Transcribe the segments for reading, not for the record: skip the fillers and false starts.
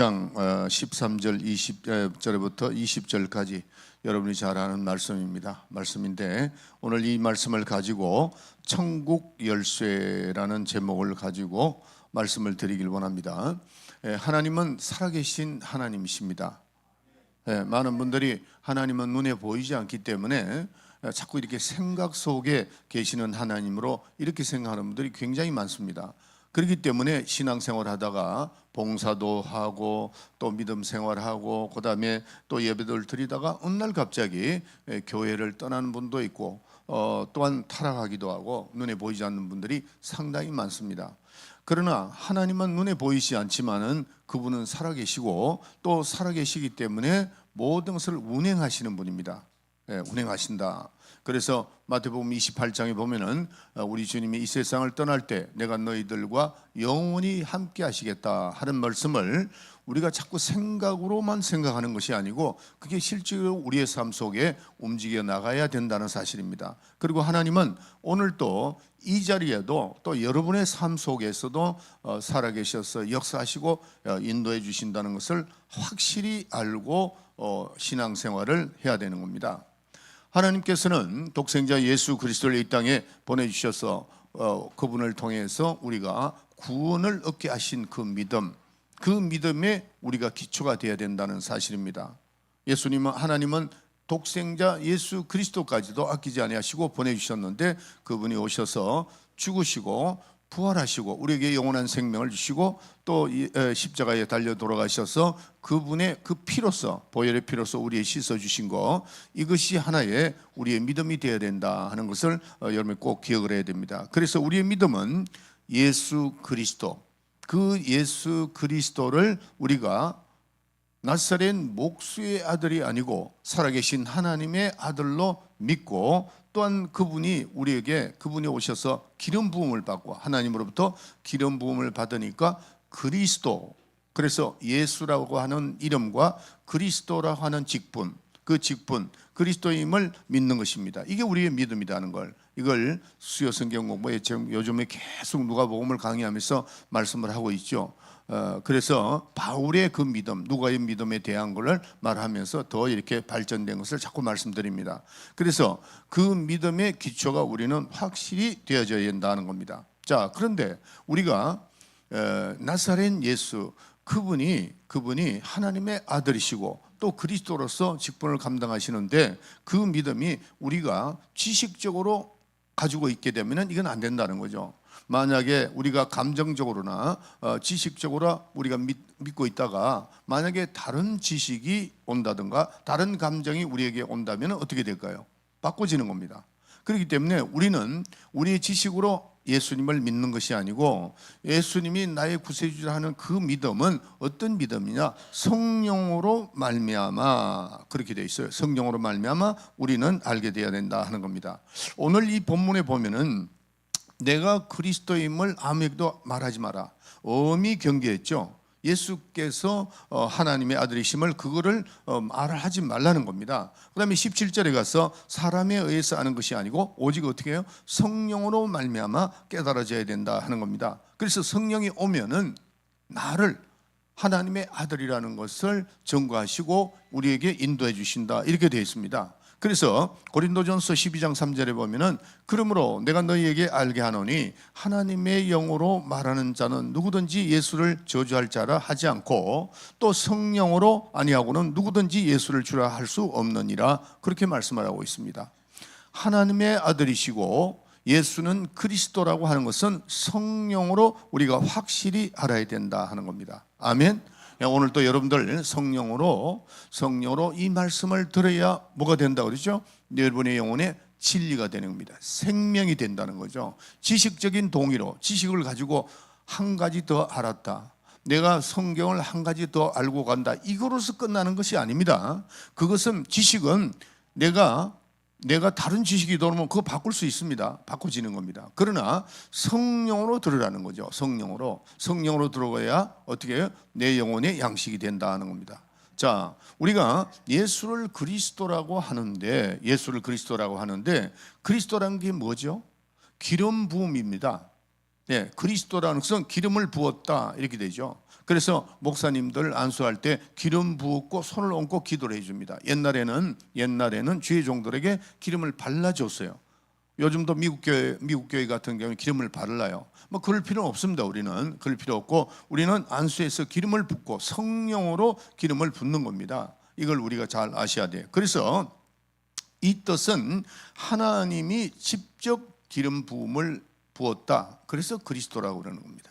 13절 20절부터 20절까지 여러분이 잘 아는 말씀인데 오늘 이 말씀을 가지고 천국 열쇠라는 제목을 가지고 말씀을 드리길 원합니다. 하나님은 살아계신 하나님이십니다. 많은 분들이 하나님은 눈에 보이지 않기 때문에 자꾸 이렇게 생각 속에 계시는 하나님으로 이렇게 생각하는 분들이 굉장히 많습니다. 그렇기 때문에 신앙생활 하다가 봉사도 하고 또 믿음 생활하고 그 다음에 또 예배를 드리다가 어느 날 갑자기 교회를 떠나는 분도 있고 또한 타락하기도 하고 눈에 보이지 않는 분들이 상당히 많습니다. 그러나 하나님은 눈에 보이지 않지만은 그분은 살아계시고 또 살아계시기 때문에 모든 것을 운행하시는 분입니다. 운행하신다. 그래서 마태복음 28장에 보면은 우리 주님이 이 세상을 떠날 때 내가 너희들과 영원히 함께 하시겠다 하는 말씀을 우리가 자꾸 생각으로만 생각하는 것이 아니고 그게 실제로 우리의 삶 속에 움직여 나가야 된다는 사실입니다. 그리고 하나님은 오늘 또 이 자리에도 또 여러분의 삶 속에서도 살아계셔서 역사하시고 인도해 주신다는 것을 확실히 알고 신앙생활을 해야 되는 겁니다. 하나님께서는 독생자 예수 그리스도를 이 땅에 보내주셔서 그분을 통해서 우리가 구원을 얻게 하신 그 믿음에 우리가 기초가 되어야 된다는 사실입니다. 하나님은 독생자 예수 그리스도까지도 아끼지 아니하시고 보내주셨는데 그분이 오셔서 죽으시고 부활하시고 우리에게 영원한 생명을 주시고 또 십자가에 달려 돌아가셔서 그분의 그 피로서 보혈의 피로서 우리의 씻어 주신 거 이것이 하나의 우리의 믿음이 되어야 된다 하는 것을 여러분이 꼭 기억을 해야 됩니다. 그래서 우리의 믿음은 예수 그리스도, 그 예수 그리스도를 우리가 나사렛 목수의 아들이 아니고 살아계신 하나님의 아들로 믿고 또한 그분이 오셔서 기름 부음을 받고 하나님으로부터 기름 부음을 받으니까 그리스도, 그래서 예수라고 하는 이름과 그리스도라고 하는 직분, 그 직분 그리스도임을 믿는 것입니다. 이게 우리의 믿음이라는 걸, 이걸 수요 성경 공부에 지금 요즘에 계속 누가복음을 강의하면서 말씀을 하고 있죠. 그래서 바울의 그 믿음, 누가의 믿음에 대한 것을 말하면서 더 이렇게 발전된 것을 자꾸 말씀드립니다. 그래서 그 믿음의 기초가 우리는 확실히 되어져야 된다는 겁니다. 자, 그런데 우리가 나사렛 예수 그분이 하나님의 아들이시고 또 그리스도로서 직분을 감당하시는데 그 믿음이 우리가 지식적으로 가지고 있게 되면 이건 안 된다는 거죠. 만약에 우리가 감정적으로나 지식적으로 우리가 믿고 있다가 만약에 다른 지식이 온다든가 다른 감정이 우리에게 온다면 어떻게 될까요? 바꿔지는 겁니다. 그렇기 때문에 우리는 우리의 지식으로 예수님을 믿는 것이 아니고 예수님이 나의 구세주라 하는 그 믿음은 어떤 믿음이냐? 성령으로 말미암아 그렇게 돼 있어요. 성령으로 말미암아 우리는 알게 되어야 된다 하는 겁니다. 오늘 이 본문에 보면은 내가 그리스도임을 아무에게도 말하지 마라. 엄히 경계했죠. 예수께서 하나님의 아들이심을 그거를 말하지 말라는 겁니다. 그 다음에 17절에 가서 사람에 의해서 아는 것이 아니고 오직 어떻게 해요? 성령으로 말미암아 깨달아져야 된다 하는 겁니다. 그래서 성령이 오면은 나를 하나님의 아들이라는 것을 증거하시고 우리에게 인도해 주신다 이렇게 되어 있습니다. 그래서 고린도전서 12장 3절에 보면은 그러므로 내가 너희에게 알게 하노니 하나님의 영으로 말하는 자는 누구든지 예수를 저주할 자라 하지 않고 또 성령으로 아니하고는 누구든지 예수를 주라 할 수 없느니라 그렇게 말씀을 하고 있습니다. 하나님의 아들이시고 예수는 그리스도라고 하는 것은 성령으로 우리가 확실히 알아야 된다 하는 겁니다. 아멘. 오늘 또 여러분들 성령으로 이 말씀을 들어야 뭐가 된다고 그러죠? 여러분의 영혼에 진리가 되는 겁니다. 생명이 된다는 거죠. 지식적인 동의로 지식을 가지고 한 가지 더 알았다, 내가 성경을 한 가지 더 알고 간다, 이거로서 끝나는 것이 아닙니다. 그것은 지식은 내가 다른 지식이 들어오면 그거 바꿀 수 있습니다. 바꿔지는 겁니다. 그러나 성령으로 들으라는 거죠. 성령으로 들어가야 어떻게 해요? 내 영혼의 양식이 된다는 겁니다. 자, 우리가 예수를 그리스도라고 하는데 그리스도라는 게 뭐죠? 기름 부음입니다. 그리스도라는 것은 기름을 부었다 이렇게 되죠. 그래서 목사님들 안수할 때 기름 부었고 손을 얹고 기도를 해줍니다. 옛날에는 주의 종들에게 기름을 발라줬어요. 요즘도 미국 교회 같은 경우는 기름을 발라요. 뭐 그럴 필요는 없습니다. 우리는 그럴 필요 없고, 우리는 안수에서 기름을 붓고 성령으로 기름을 붓는 겁니다. 이걸 우리가 잘 아셔야 돼요. 그래서 이 뜻은 하나님이 직접 기름 부음을 부었다. 그래서 그리스도라고 그러는 겁니다.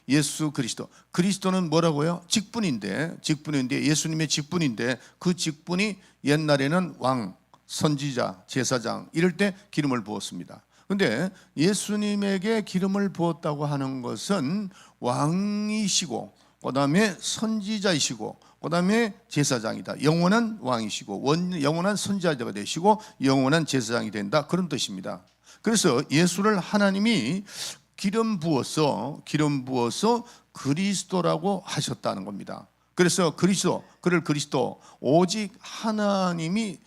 예수 그리스도. 그리스도는 뭐라고요? 직분인데 예수님의 직분인데, 그 직분이 옛날에는 왕, 선지자, 제사장 이럴 때 기름을 부었습니다. 그런데 예수님에게 기름을 부었다고 하는 것은 왕이시고, 그 다음에 선지자이시고, 그 다음에 제사장이다. 영원한 왕이시고 영원한 선지자가 되시고 영원한 제사장이 된다, 그런 뜻입니다. 그래서 예수를 하나님이 기름 부어서 그리스도라고 하셨다는 겁니다. 그래서 그를 그리스도, 오직 하나님이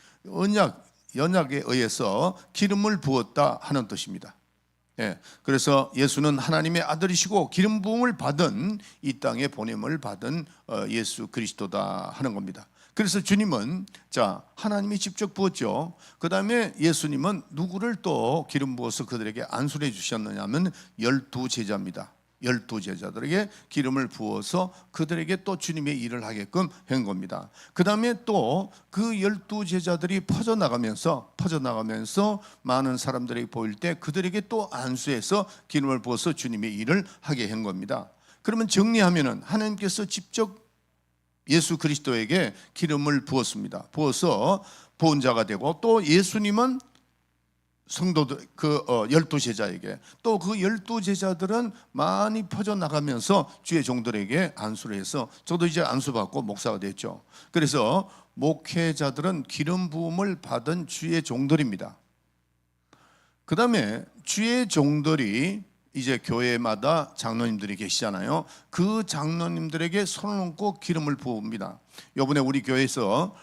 연약에 의해서 기름을 부었다 하는 뜻입니다. 예, 그래서 예수는 하나님의 아들이시고 기름 부음을 받은, 이 땅에 보냄을 받은 예수 그리스도다 하는 겁니다. 그래서 주님은 하나님이 직접 부었죠. 그 다음에 예수님은 누구를 또 기름 부어서 그들에게 안수를 해 주셨느냐 하면 12제자입니다. 12제자들에게 기름을 부어서 그들에게 또 주님의 일을 하게끔 한 겁니다. 그 다음에 또 그 12제자들이 퍼져나가면서 많은 사람들에게 보일 때 그들에게 또 안수해서 기름을 부어서 주님의 일을 하게 한 겁니다. 그러면 정리하면은 하나님께서 직접 예수 그리스도에게 기름을 부었습니다. 부어서 부은 자가 되고, 또 예수님은 성도들, 12제자에게, 또 그 12제자들은 많이 퍼져나가면서 주의 종들에게 안수를 해서, 저도 이제 안수받고 목사가 됐죠. 그래서 목회자들은 기름 부음을 받은 주의 종들입니다. 그 다음에 주의 종들이 이제 교회마다 장로님들이 계시잖아요. 그 장로님들에게 손을 얹고 기름을 부읍니다. 이번에 우리 교회에서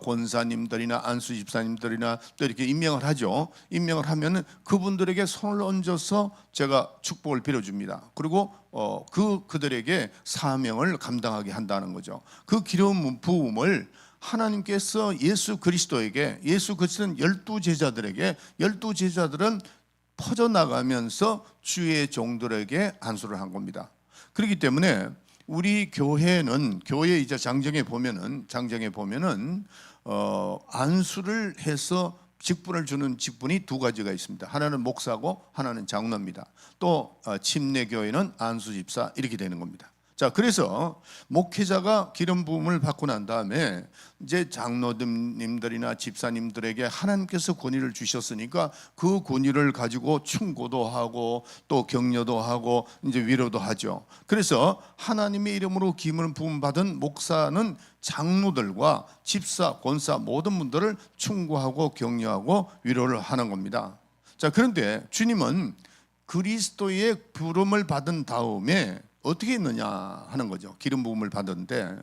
권사님들이나 안수집사님들이나 또 이렇게 임명을 하죠. 임명을 하면은 그분들에게 손을 얹어서 제가 축복을 빌어줍니다. 그리고 그들에게 사명을 감당하게 한다는 거죠. 그 기름 부음을 하나님께서 예수 그리스도는 12제자들에게, 12제자들은 퍼져나가면서 주의 종들에게 안수를 한 겁니다. 그렇기 때문에 우리 교회는, 교회 이제 장정에 보면은 안수를 해서 직분을 주는 직분이 두 가지가 있습니다. 하나는 목사고 하나는 장로입니다. 또 침례교회는 안수집사, 이렇게 되는 겁니다. 그래서 목회자가 기름 부음을 받고 난 다음에 이제 장로님들이나 집사님들에게 하나님께서 권위를 주셨으니까 그 권위를 가지고 충고도 하고 또 격려도 하고 이제 위로도 하죠. 그래서 하나님의 이름으로 기름 부음 받은 목사는 장로들과 집사, 권사 모든 분들을 충고하고 격려하고 위로를 하는 겁니다. 그런데 주님은 그리스도의 부름을 받은 다음에 어떻게 했느냐 하는 거죠. 기름 부음을 받았는데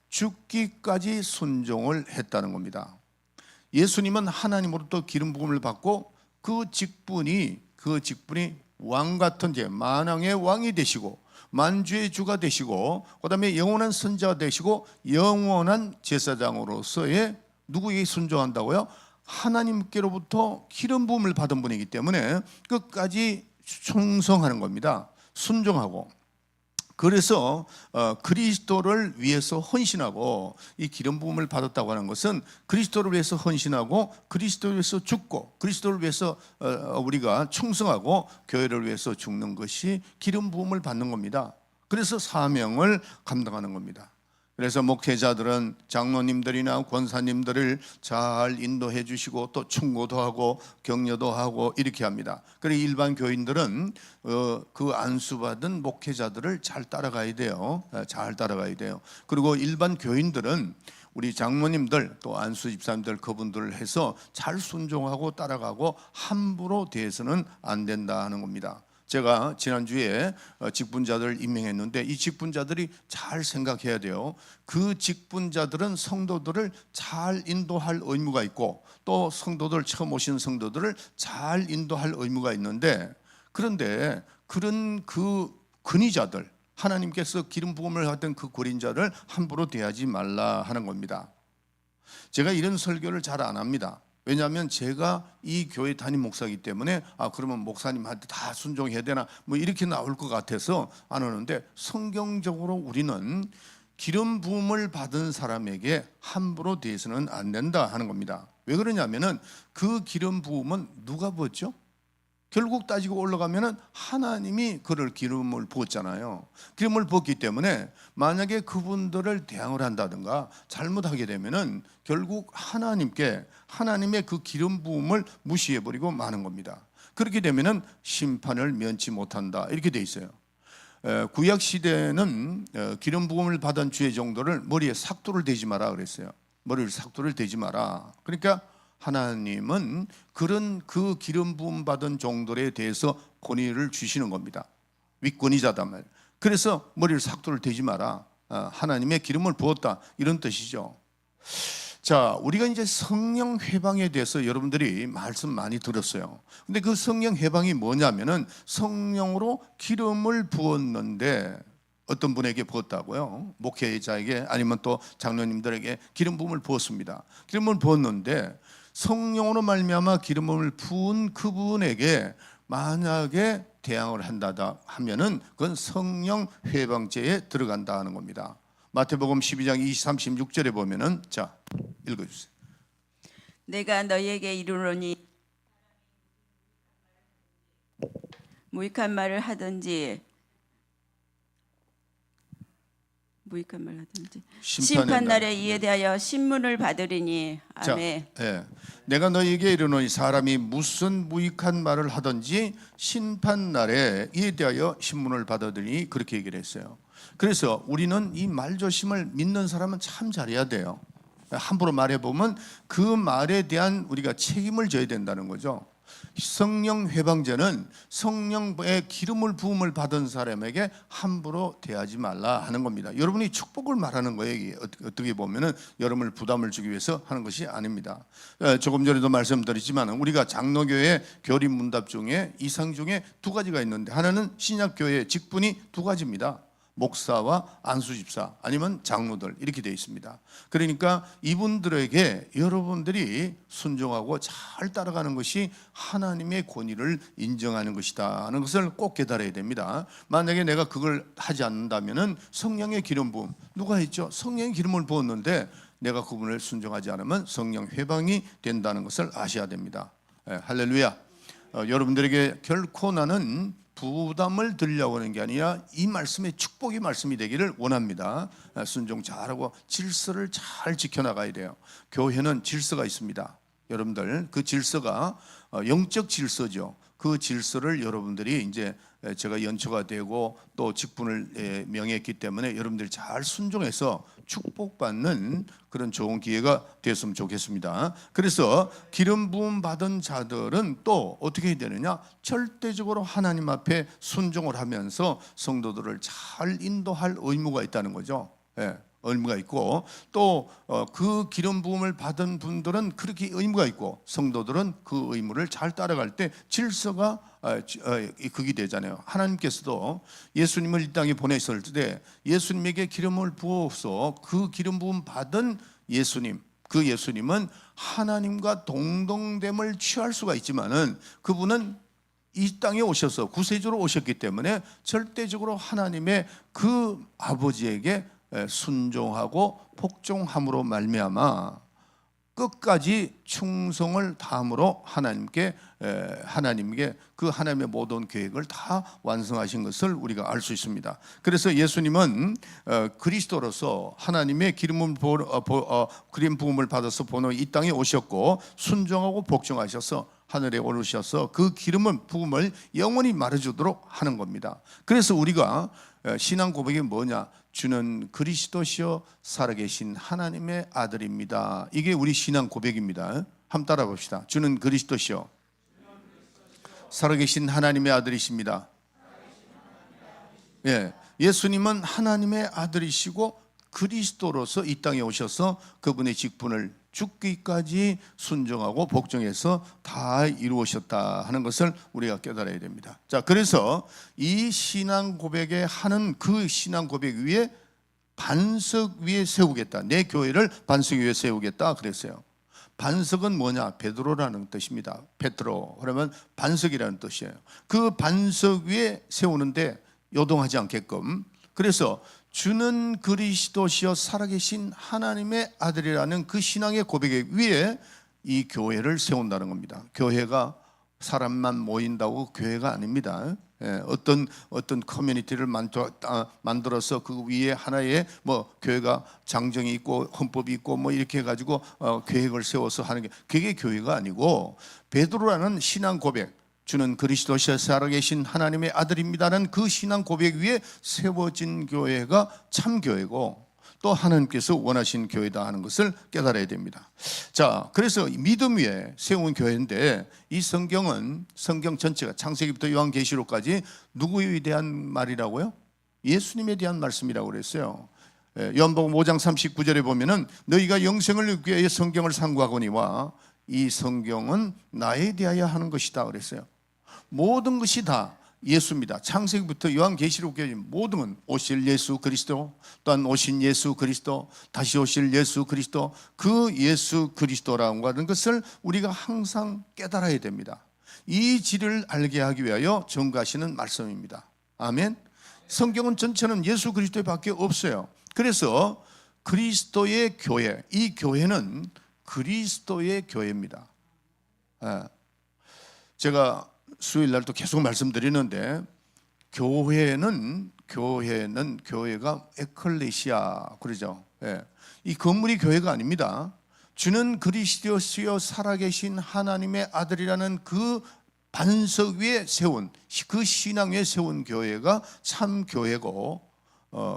죽기까지 순종을 했다는 겁니다. 예수님은 하나님으로부터 기름 부음을 받고 그 직분이 왕 같은 만왕의 왕이 되시고 만주의 주가 되시고, 그 다음에 영원한 선지자가 되시고 영원한 제사장으로서의, 누구에게 순종한다고요? 하나님께로부터 기름 부음을 받은 분이기 때문에 끝까지 충성하는 겁니다. 순종하고. 그래서 그리스도를 위해서 헌신하고, 이 기름 부음을 받았다고 하는 것은 그리스도를 위해서 헌신하고 그리스도를 위해서 죽고 그리스도를 위해서 우리가 충성하고 교회를 위해서 죽는 것이 기름 부음을 받는 겁니다. 그래서 사명을 감당하는 겁니다. 그래서 목회자들은 장로님들이나 권사님들을 잘 인도해 주시고 또 충고도 하고 격려도 하고 이렇게 합니다. 그리고 일반 교인들은 그 안수받은 목회자들을 잘 따라가야 돼요. 잘 따라가야 돼요. 그리고 일반 교인들은 우리 장로님들 또 안수 집사님들 그분들을 해서 잘 순종하고 따라가고 함부로 대해서는 안 된다 하는 겁니다. 제가 지난주에 직분자들을 임명했는데 이 직분자들이 잘 생각해야 돼요. 그 직분자들은 성도들을 잘 인도할 의무가 있고 또 성도들, 처음 오신 성도들을 잘 인도할 의무가 있는데, 그런데 그런 그 근위자들, 하나님께서 기름 부음을 받던 그 고린자를 함부로 대하지 말라 하는 겁니다. 제가 이런 설교를 잘 안 합니다. 왜냐하면 제가 이 교회 담임 목사이기 때문에 그러면 목사님한테 다 순종해야 되나 뭐 이렇게 나올 것 같아서 안 하는데, 성경적으로 우리는 기름 부음을 받은 사람에게 함부로 대해서는 안 된다 하는 겁니다. 왜 그러냐면은 그 기름 부음은 누가 부었죠? 결국 따지고 올라가면은 하나님이 그를 기름을 부었잖아요. 기름을 부었기 때문에 만약에 그분들을 대항을 한다든가 잘못하게 되면은 결국 하나님의 그 기름 부음을 무시해 버리고 마는 겁니다. 그렇게 되면은 심판을 면치 못한다 이렇게 돼 있어요. 구약 시대는 기름 부음을 받은 주의 정도를 머리에 삭도를 대지 마라 그랬어요. 머리를 삭도를 대지 마라. 그러니까 하나님은 그런 그 기름 부음 받은 종들에 대해서 권위를 주시는 겁니다. 윗권위자단 말이에요. 그래서 머리를 삭도를 대지 마라. 하나님의 기름을 부었다 이런 뜻이죠. 자, 우리가 이제 성령 회방에 대해서 여러분들이 말씀 많이 들었어요. 근데 그 성령 회방이 뭐냐면은 성령으로 기름을 부었는데, 어떤 분에게 부었다고요? 목회자에게 아니면 또 장로님들에게 기름 부음을 부었습니다. 기름을 부었는데 성령으로 말미암아 기름을 부은 그분에게 만약에 대항을 한다 하면은 그건 성령 회방죄에 들어간다 하는 겁니다. 마태복음 12장 23, 26절에 보면은, 자 읽어주세요. 내가 너희에게 이르노니 무익한 말을 하든지 심판날에 이에 대하여 신문을 받으리니. 아멘. 자, 내가 너희에게 이르노니 사람이 무슨 무익한 말을 하든지 심판날에 이에 대하여 신문을 받으리니, 그렇게 얘기를 했어요. 그래서 우리는 이 말조심을 믿는 사람은 참 잘해야 돼요. 함부로 말해보면 그 말에 대한 우리가 책임을 져야 된다는 거죠. 성령 회방죄는 성령의 기름을 부음을 받은 사람에게 함부로 대하지 말라 하는 겁니다. 여러분이 축복을 말하는 거예요. 이게 어떻게 보면은 여러분을 부담을 주기 위해서 하는 것이 아닙니다. 조금 전에도 말씀드렸지만 우리가 장로교회 교리 문답 중에 이상 중에 두 가지가 있는데, 하나는 신약교회 직분이 두 가지입니다. 목사와 안수집사 아니면 장로들 이렇게 되어 있습니다. 그러니까 이분들에게 여러분들이 순종하고 잘 따라가는 것이 하나님의 권위를 인정하는 것이다 하는 것을 꼭 깨달아야 됩니다. 만약에 내가 그걸 하지 않는다면은 성령의 기름 부음, 누가 했죠? 성령의 기름을 부었는데 내가 그분을 순종하지 않으면 성령 회방이 된다는 것을 아셔야 됩니다. 할렐루야. 여러분들에게 결코 나는 부담을 드리려고 하는 게 아니라 이 말씀의 축복의 말씀이 되기를 원합니다. 순종 잘하고 질서를 잘 지켜나가야 돼요. 교회는 질서가 있습니다. 여러분들 그 질서가 영적 질서죠. 그 질서를 여러분들이 이제 제가 연초가 되고 또 직분을 명했기 때문에 여러분들이 잘 순종해서 축복받는 그런 좋은 기회가 되었으면 좋겠습니다. 그래서 기름 부음 받은 자들은 또 어떻게 해야 되느냐? 절대적으로 하나님 앞에 순종을 하면서 성도들을 잘 인도할 의무가 있다는 거죠. 의무가 있고, 또 그 기름 부음을 받은 분들은 그렇게 의무가 있고, 성도들은 그 의무를 잘 따라갈 때 질서가 그게 되잖아요. 하나님께서도 예수님을 이 땅에 보내셨을 때 예수님에게 기름을 부어서 그 기름 부음 받은 예수님, 그 예수님은 하나님과 동등됨을 취할 수가 있지만은 그분은 이 땅에 오셔서 구세주로 오셨기 때문에 절대적으로 하나님의 그 아버지에게 순종하고 복종함으로 말미암아 끝까지 충성을 다함으로 하나님께 그 하나님의 모든 계획을 다 완성하신 것을 우리가 알 수 있습니다. 그래서 예수님은 그리스도로서 하나님의 기름 부음을 받아서 보는 이 땅에 오셨고 순종하고 복종하셔서 하늘에 오르셔서 그 기름 부음을 영원히 말해주도록 하는 겁니다. 그래서 우리가 신앙 고백이 뭐냐? 주는 그리스도시요 살아계신 하나님의 아들입니다. 이게 우리 신앙 고백입니다. 한번 따라 봅시다. 주는 그리스도시요 살아계신 하나님의 아들이십니다. 예수님은 하나님의 아들이시고 그리스도로서 이 땅에 오셔서 그분의 직분을 죽기까지 순종하고 복종해서 다 이루으셨다 하는 것을 우리가 깨달아야 됩니다. 자, 그래서 이 신앙 고백에 하는 그 신앙 고백 위에 반석 위에 세우겠다. 내 교회를 반석 위에 세우겠다 그랬어요. 반석은 뭐냐? 베드로라는 뜻입니다. 베드로 그러면 반석이라는 뜻이에요. 그 반석 위에 세우는데 요동하지 않게끔, 그래서 주는 그리스도시여 살아계신 하나님의 아들이라는 그 신앙의 고백 위에 이 교회를 세운다는 겁니다. 교회가 사람만 모인다고 교회가 아닙니다. 어떤 커뮤니티를 만들어서 그 위에 하나의 뭐 교회가 장정이 있고 헌법이 있고 뭐 이렇게 해가지고 계획을 세워서 하는 게, 그게 교회가 아니고 베드로라는 신앙 고백, 주는 그리스도시여 살아계신 하나님의 아들입니다는 그 신앙 고백 위에 세워진 교회가 참 교회고 또 하나님께서 원하신 교회다 하는 것을 깨달아야 됩니다. 자, 그래서 믿음 위에 세운 교회인데 이 성경은, 성경 전체가 창세기부터 요한계시록까지 누구에 대한 말이라고요? 예수님에 대한 말씀이라고 그랬어요. 요한복음 5장 39절에 보면은 너희가 영생을 얻기 위해 성경을 상고하거니와 이 성경은 나에 대하여 하는 것이다 그랬어요. 모든 것이 다 예수입니다. 창세기부터 요한계시록까지 모든 건 오실 예수 그리스도, 또한 오신 예수 그리스도, 다시 오실 예수 그리스도, 그 예수 그리스도라고 하는 것을 우리가 항상 깨달아야 됩니다. 이 진리를 알게 하기 위하여 전가하시는 말씀입니다. 아멘. 성경은 전체는 예수 그리스도밖에 없어요. 그래서 그리스도의 교회, 이 교회는 그리스도의 교회입니다. 제가 수요일 날도 계속 말씀드리는데 교회가 에클레시아 그러죠. 이 건물이 교회가 아닙니다. 주는 그리스도시여 살아계신 하나님의 아들이라는 그 반석 위에 세운, 그 신앙 위에 세운 교회가 참 교회고,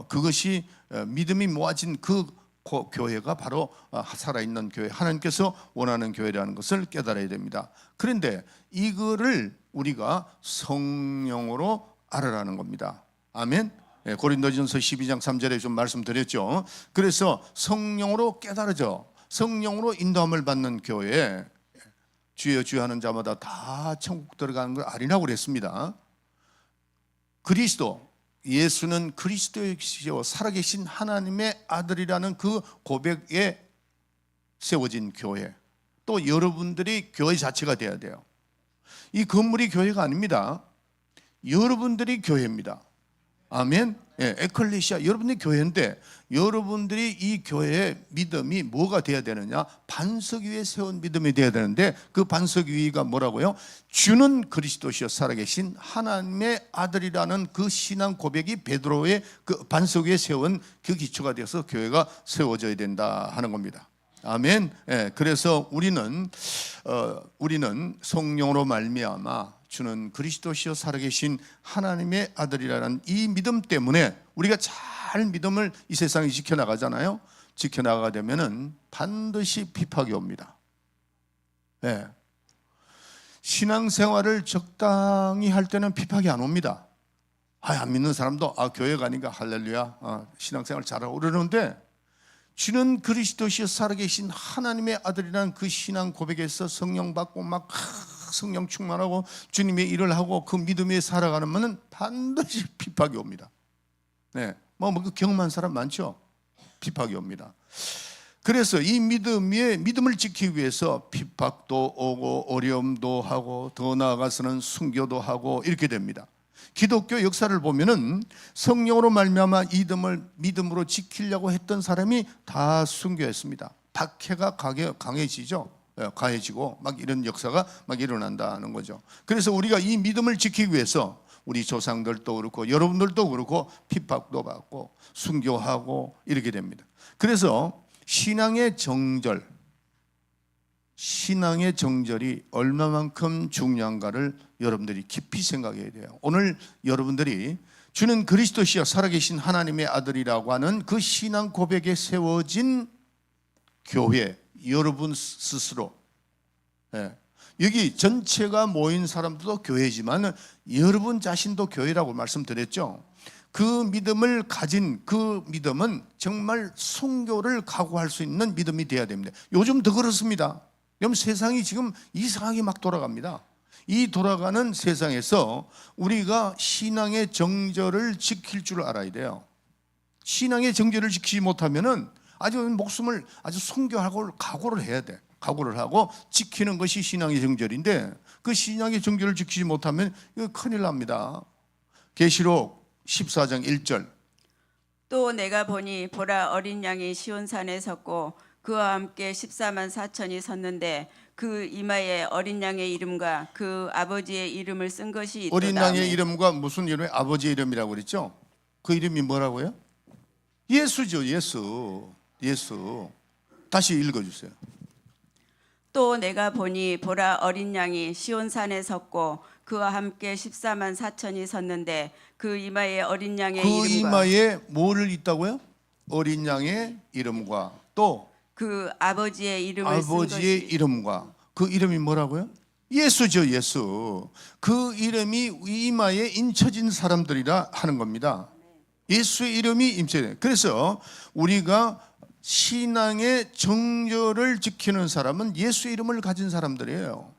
그것이 믿음이 모아진 그 교회가 바로 살아있는 교회, 하나님께서 원하는 교회라는 것을 깨달아야 됩니다. 그런데 이거를 우리가 성령으로 알아라는 겁니다. 아멘. 고린도전서 12장 3절에 좀 말씀드렸죠. 그래서 성령으로 깨달아져, 성령으로 인도함을 받는 교회에 주여 주여 하는 자마다 다 천국 들어가는 걸 아니라고 그랬습니다. 그리스도, 예수는 그리스도이시오 살아계신 하나님의 아들이라는 그 고백에 세워진 교회, 또 여러분들이 교회 자체가 돼야 돼요. 이 건물이 교회가 아닙니다. 여러분들이 교회입니다. 아멘. 에클레시아, 여러분들이 교회인데 여러분들이 이 교회의 믿음이 뭐가 돼야 되느냐? 반석 위에 세운 믿음이 돼야 되는데 그 반석 위가 뭐라고요? 주는 그리스도시여 살아계신 하나님의 아들이라는 그 신앙 고백이 베드로의 그 반석 위에 세운 그 기초가 되어서 교회가 세워져야 된다 하는 겁니다. 아멘. 그래서 우리는 성령으로 말미암아 주는 그리스도시여 살아계신 하나님의 아들이라는 이 믿음 때문에 우리가 잘 믿음을 이 세상에 지켜나가잖아요. 지켜나가게 되면은 반드시 비박이 옵니다. 신앙생활을 적당히 할 때는 비박이 안 옵니다. 안 믿는 사람도 교회 가니까 할렐루야 신앙생활 잘하고 그러는데, 주는 그리스도시여 살아계신 하나님의 아들이라는 그 신앙 고백에서 성령 받고 막 성령 충만하고 주님의 일을 하고 그 믿음에 살아가면 반드시 비박이 옵니다. 그 경험한 사람 많죠? 비박이 옵니다. 그래서 이 믿음을 지키기 위해서 비박도 오고 어려움도 하고 더 나아가서는 순교도 하고 이렇게 됩니다. 기독교 역사를 보면은 성령으로 말미암아 믿음으로 지키려고 했던 사람이 다 순교했습니다. 박해가 강해지죠. 가해지고 막 이런 역사가 막 일어난다는 거죠. 그래서 우리가 이 믿음을 지키기 위해서 우리 조상들도 그렇고 여러분들도 그렇고 핍박도 받고 순교하고 이렇게 됩니다. 그래서 신앙의 정절이 얼마만큼 중요한가를 여러분들이 깊이 생각해야 돼요. 오늘 여러분들이 주는 그리스도시여 살아계신 하나님의 아들이라고 하는 그 신앙 고백에 세워진 교회, 여러분 스스로, 여기 전체가 모인 사람들도 교회지만 여러분 자신도 교회라고 말씀드렸죠. 그 믿음을 가진 그 믿음은 정말 순교를 각오할 수 있는 믿음이 되어야 됩니다. 요즘 더 그렇습니다. 여러분, 세상이 지금 이상하게 막 돌아갑니다. 이 돌아가는 세상에서 우리가 신앙의 정절을 지킬 줄 알아야 돼요. 신앙의 정절을 지키지 못하면은 아주 목숨을 아주 순교하고 각오를 해야 돼. 각오를 하고 지키는 것이 신앙의 정절인데, 그 신앙의 정절을 지키지 못하면 이거 큰일 납니다. 계시록 14장 1절. 또 내가 보니 보라 어린 양이 시온산에 섰고 그와 함께 14만 4천이 섰는데 그 이마에 어린 양의 이름과 그 아버지의 이름을 쓴 것이 있도다. 어린 양의 이름과 무슨 이름이? 아버지의 이름이라고 그랬죠? 그 이름이 뭐라고요? 예수죠. 예수. 다시 읽어주세요. 또 내가 보니 보라 어린 양이 시온산에 섰고 그와 함께 14만 4천이 섰는데 그 이마에 어린 양의 그 이름과 이마에 뭐를 있다고요? 어린 양의 이름과 또 그 아버지의 이름을 쓴 아버지의 것이. 이름과 그 이름이 뭐라고요? 예수죠. 예수. 그 이름이 이마에 인쳐진 사람들이라 하는 겁니다. 예수의 이름이 임쳐요. 그래서 우리가 신앙의 정절을 지키는 사람은 예수의 이름을 가진 사람들이에요.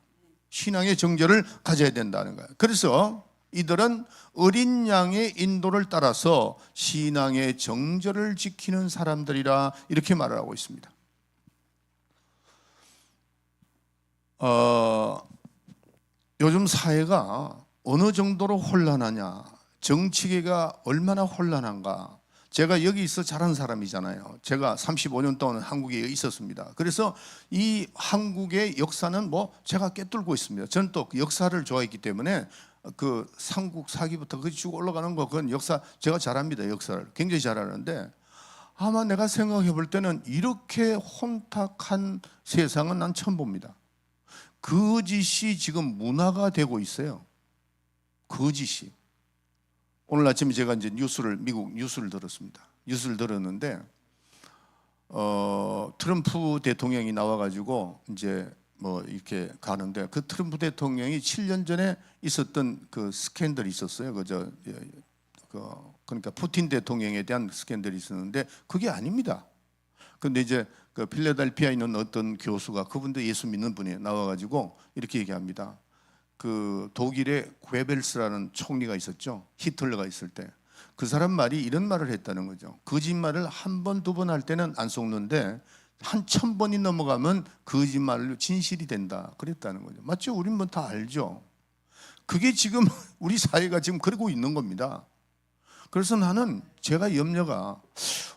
신앙의 정절을 가져야 된다는 거예요. 그래서 이들은 어린 양의 인도를 따라서 신앙의 정절을 지키는 사람들이라 이렇게 말을 하고 있습니다. 요즘 사회가 어느 정도로 혼란하냐, 정치계가 얼마나 혼란한가. 제가 여기 있어 자란 사람이잖아요. 제가 35년 동안 한국에 있었습니다. 그래서 이 한국의 역사는 뭐 제가 꿰뚫고 있습니다. 저는 또 역사를 좋아했기 때문에 그 삼국 사기부터 그 쭉 올라가는 거, 그건 역사 제가 잘합니다. 역사를 굉장히 잘하는데, 아마 내가 생각해 볼 때는 이렇게 혼탁한 세상은 난 처음 봅니다. 거짓이 지금 문화가 되고 있어요. 거짓이. 오늘 아침에 제가 이제 미국 뉴스를 들었습니다. 뉴스를 들었는데 트럼프 대통령이 나와가지고 이제 뭐 이렇게 가는데, 그 트럼프 대통령이 7년 전에 있었던 그 스캔들이 있었어요. 그러니까 푸틴 대통령에 대한 스캔들이 있었는데 그게 아닙니다. 근데 이제 그 필라델피아에 있는 어떤 교수가, 그분도 예수 믿는 분이 나와가지고 이렇게 얘기합니다. 그 독일의 괴벨스라는 총리가 있었죠. 히틀러가 있을 때 그 사람 말이 이런 말을 했다는 거죠. 거짓말을 한 번, 두 번 할 때는 안 속는데 한 1000번이 넘어가면 거짓말로 진실이 된다. 그랬다는 거죠. 맞죠? 우린 뭐 다 알죠. 그게 지금 우리 사회가 지금 그러고 있는 겁니다. 그래서 나는 제가 염려가,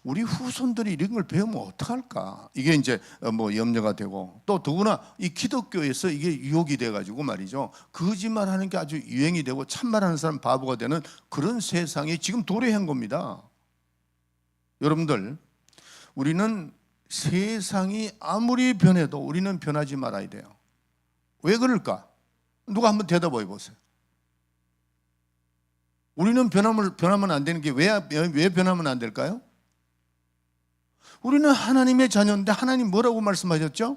우리 후손들이 이런 걸 배우면 어떡할까, 이게 이제 뭐 염려가 되고, 또 더구나 이 기독교에서 이게 유혹이 돼가지고 말이죠, 거짓말하는 게 아주 유행이 되고 참말하는 사람 바보가 되는 그런 세상이 지금 도래한 겁니다. 여러분들, 우리는 세상이 아무리 변해도 우리는 변하지 말아야 돼요. 왜 그럴까? 누가 한번 대답해 보세요. 우리는 변하면 안 되는 게 왜 변하면 안 될까요? 우리는 하나님의 자녀인데 하나님 뭐라고 말씀하셨죠?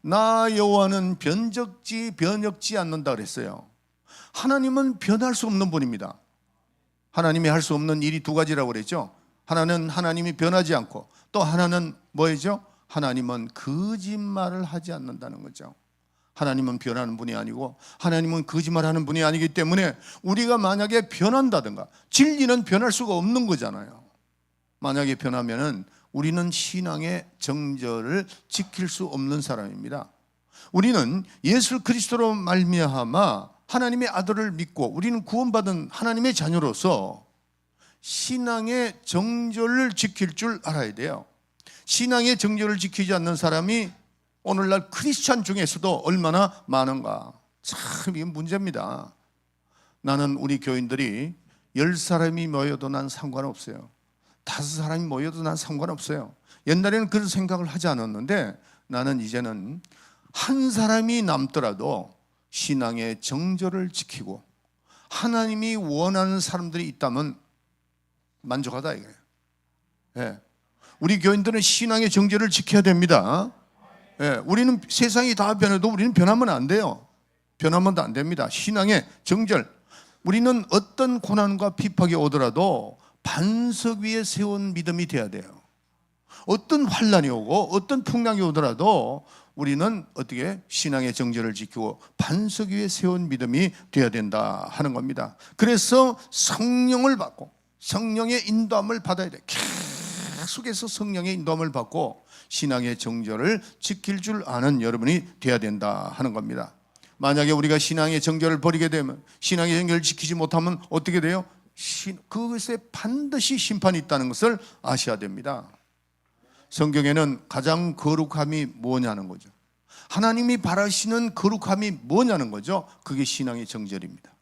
나 여호와는 변혁지 않는다 그랬어요. 하나님은 변할 수 없는 분입니다. 하나님이 할 수 없는 일이 두 가지라고 그랬죠. 하나는 하나님이 변하지 않고, 또 하나는 뭐죠? 하나님은 거짓말을 하지 않는다는 거죠. 하나님은 변하는 분이 아니고 하나님은 거짓말하는 분이 아니기 때문에 우리가 만약에 변한다든가, 진리는 변할 수가 없는 거잖아요. 만약에 변하면은 우리는 신앙의 정절을 지킬 수 없는 사람입니다. 우리는 예수 그리스도로 말미암아 하나님의 아들을 믿고 우리는 구원받은 하나님의 자녀로서 신앙의 정절을 지킬 줄 알아야 돼요. 신앙의 정절을 지키지 않는 사람이 오늘날 크리스찬 중에서도 얼마나 많은가. 참 이게 문제입니다. 나는 우리 교인들이 10사람이 모여도 난 상관없어요. 5사람이 모여도 난 상관없어요. 옛날에는 그런 생각을 하지 않았는데, 나는 이제는 한 사람이 남더라도 신앙의 정절을 지키고 하나님이 원하는 사람들이 있다면 만족하다 이거예요. 네. 우리 교인들은 신앙의 정절을 지켜야 됩니다. 네. 우리는 세상이 다 변해도 우리는 변하면 안 돼요. 변하면 안 됩니다. 신앙의 정절. 우리는 어떤 고난과 핍박이 오더라도 반석 위에 세운 믿음이 돼야 돼요. 어떤 환난이 오고 어떤 풍랑이 오더라도 우리는 어떻게 신앙의 정절을 지키고 반석 위에 세운 믿음이 되어야 된다 하는 겁니다. 그래서 성령을 받고 성령의 인도함을 받아야 돼. 계속해서 성령의 인도함을 받고 신앙의 정절을 지킬 줄 아는 여러분이 되어야 된다 하는 겁니다. 만약에 우리가 신앙의 정결을 버리게 되면, 신앙의 정결을 지키지 못하면 어떻게 돼요? 그것에 반드시 심판이 있다는 것을 아셔야 됩니다. 성경에는 가장 거룩함이 뭐냐는 거죠. 하나님이 바라시는 거룩함이 뭐냐는 거죠. 그게 신앙의 정절입니다.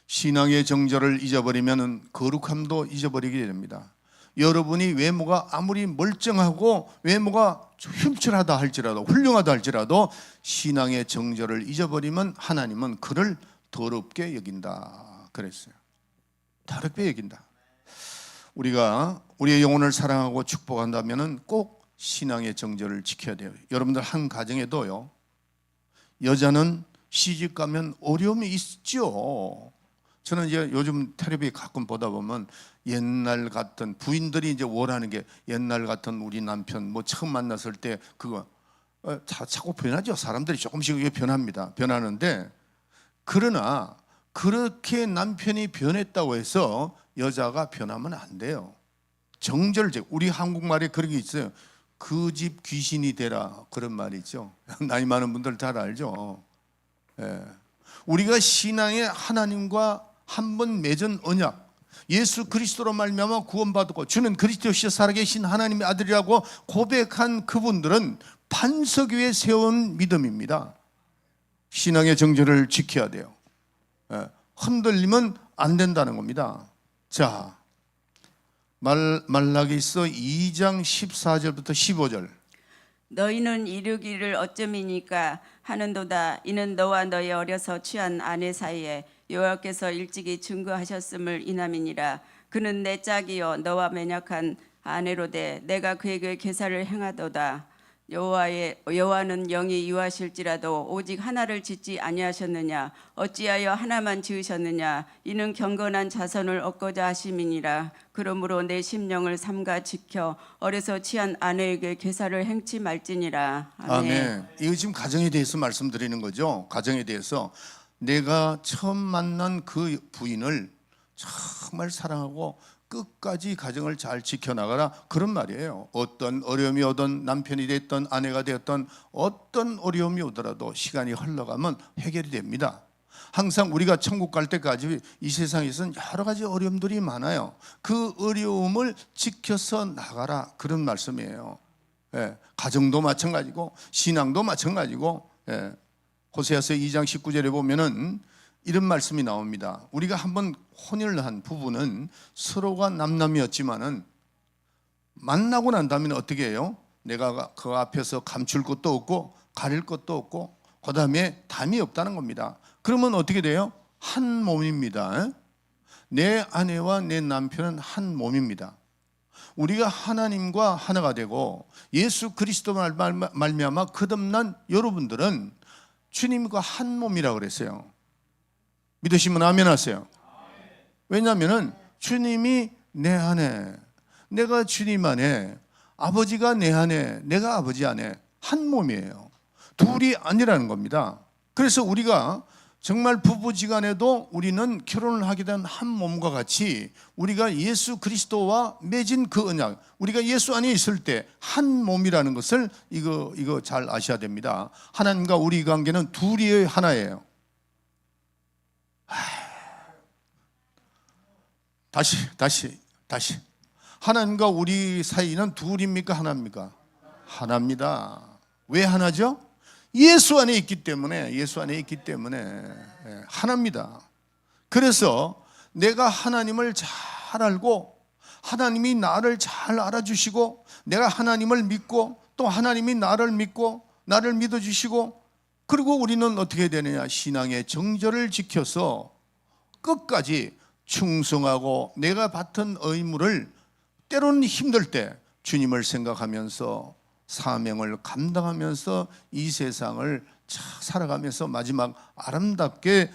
신앙의 정절을 잊어버리면 거룩함도 잊어버리게 됩니다. 여러분이 외모가 아무리 멀쩡하고 외모가 흉출하다 할지라도, 훌륭하다 할지라도 신앙의 정절을 잊어버리면 하나님은 그를 더럽게 여긴다 그랬어요. 더럽게 여긴다. 우리가 우리의 영혼을 사랑하고 축복한다면 꼭 신앙의 정절을 지켜야 돼요. 여러분들 한 가정에도요, 여자는 시집 가면 어려움이 있죠. 저는 이제 요즘 텔레비 가끔 보다 보면 옛날 같은 부인들이 이제 원하는 게 옛날 같은 우리 남편 뭐 처음 만났을 때 그거 자꾸 변하죠. 사람들이 조금씩 이게 변합니다. 변하는데 그러나 그렇게 남편이 변했다고 해서 여자가 변하면 안 돼요. 정절제, 우리 한국말에 그런 게 있어요. 그 집 귀신이 되라, 그런 말이 있죠. 나이 많은 분들 잘 알죠. 예. 우리가 신앙의 하나님과 한 번 맺은 언약, 예수 그리스도로 말미암아 구원받고 주는 그리스도시여 살아계신 하나님의 아들이라고 고백한 그분들은 반석 위에 세운 믿음입니다. 신앙의 정절을 지켜야 돼요. 예. 흔들리면 안 된다는 겁니다. 자, 말라기서 2장 14절부터 15절. 너희는 이르기를 어쩌미니까 하는도다. 이는 너와 너의 어려서 취한 아내 사이에 여호와께서 일찍이 증거하셨음을 인함이니라. 그는 내 짝이요 너와 매력한 아내로되 내가 그에게 괴사를 행하도다. 여호와는 영이 유하실지라도 오직 하나를 짓지 아니하셨느냐? 어찌하여 하나만 지으셨느냐? 이는 경건한 자손을 얻고자 하심이니라. 그러므로 내 심령을 삼가 지켜 어려서 취한 아내에게 괴사를 행치 말지니라. 아멘. 이거 지금 가정에 대해서 말씀드리는 거죠. 가정에 대해서 내가 처음 만난 그 부인을 정말 사랑하고 끝까지 가정을 잘 지켜나가라, 그런 말이에요. 어떤 어려움이 오든 남편이 됐든 아내가 되었든 어떤 어려움이 오더라도 시간이 흘러가면 해결이 됩니다. 항상 우리가 천국 갈 때까지 이 세상에서는 여러 가지 어려움들이 많아요. 그 어려움을 지켜서 나가라, 그런 말씀이에요. 예, 가정도 마찬가지고 신앙도 마찬가지고. 예, 호세아서 2장 19절에 보면은 이런 말씀이 나옵니다. 우리가 한번 혼인을 한 부부는 서로가 남남이었지만은 만나고 난 다음에 어떻게 해요? 내가 그 앞에서 감출 것도 없고 가릴 것도 없고 그 다음에 담이 없다는 겁니다. 그러면 어떻게 돼요? 한 몸입니다. 내 아내와 내 남편은 한 몸입니다. 우리가 하나님과 하나가 되고 예수 그리스도 말미암아 거듭난 여러분들은 주님과 한 몸이라고 그랬어요. 믿으시면 아멘 하세요. 왜냐하면 주님이 내 안에, 내가 주님 안에, 아버지가 내 안에, 내가 아버지 안에 한 몸이에요. 둘이 아니라는 겁니다. 그래서 우리가 정말 부부지간에도 우리는 결혼을 하게 된 한 몸과 같이 우리가 예수 그리스도와 맺은 그 언약, 우리가 예수 안에 있을 때 한 몸이라는 것을 이거 잘 아셔야 됩니다. 하나님과 우리 관계는 둘이 하나예요. 다시. 하나님과 우리 사이는 둘입니까? 하나입니까? 하나입니다. 왜 하나죠? 예수 안에 있기 때문에 하나입니다. 그래서 내가 하나님을 잘 알고 하나님이 나를 잘 알아주시고 내가 하나님을 믿고 또 하나님이 나를 믿고 나를 믿어주시고, 그리고 우리는 어떻게 해야 되느냐? 신앙의 정절을 지켜서 끝까지 충성하고 내가 받은 의무를 때로는 힘들 때 주님을 생각하면서 사명을 감당하면서 이 세상을 살아가면서 마지막 아름답게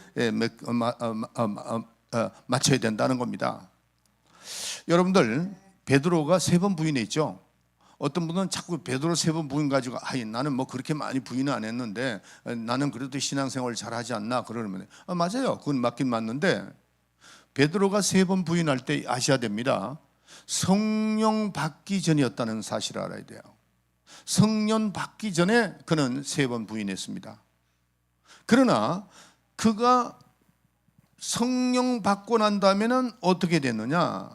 마쳐야 된다는 겁니다. 여러분들, 베드로가 3번 부인했죠. 어떤 분은 자꾸 베드로 3번 부인 가지고 나는 뭐 그렇게 많이 부인은 안 했는데 나는 그래도 신앙생활 잘하지 않나 그러면 맞아요. 그건 맞긴 맞는데 베드로가 3번 부인할 때 아셔야 됩니다. 성령 받기 전이었다는 사실을 알아야 돼요. 성령 받기 전에 그는 3번 부인했습니다. 그러나 그가 성령 받고 난 다음에는 어떻게 됐느냐?